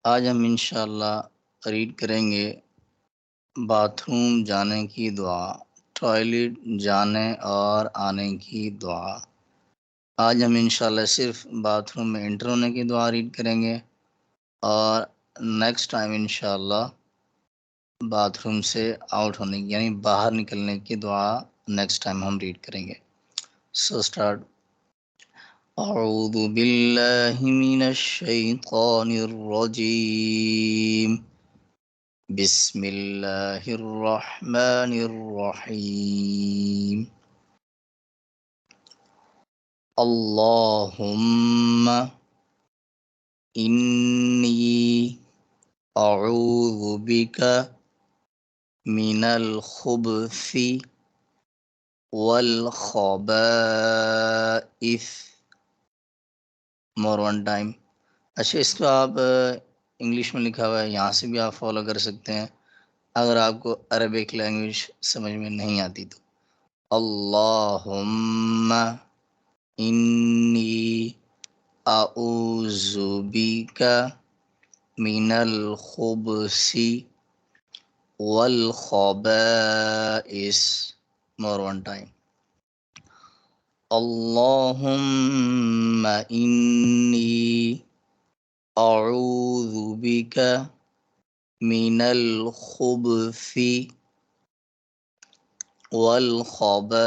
आज हम इंशाअल्लाह रीड करेंगे बाथरूम जाने की दुआ, टॉयलेट जाने और आने की दुआ। आज हम इंशाअल्लाह सिर्फ बाथरूम में एंटर होने की दुआ रीड करेंगे और नेक्स्ट टाइम इंशाअल्लाह बाथरूम से आउट होने की यानी बाहर निकलने की दुआ नेक्स्ट टाइम हम रीड करेंगे। So start. अऊज़ु बिल्लाहि मिनश शैतानिर रजीम। बिस्मिल्लाहिर्रहमानिर्रहीम। अल्लाहुम्मा इन्नी अऊज़ु बिका मिनल खुबसी वल खबाइस। More one time. अच्छा, इसको आप इंग्लिश में लिखा हुआ है, यहाँ से भी आप फॉलो कर सकते हैं अगर आपको अरबिक लैंग्वेज समझ में नहीं आती तो। अल्लाहुम्मा इन्नी अऊज़ु बिका मिनल खुबसी वल खबाइस। More one time. अल्लाहुम्मा इन्नी अऊज़ु बिका मिनल खुबसी वल खबाइस।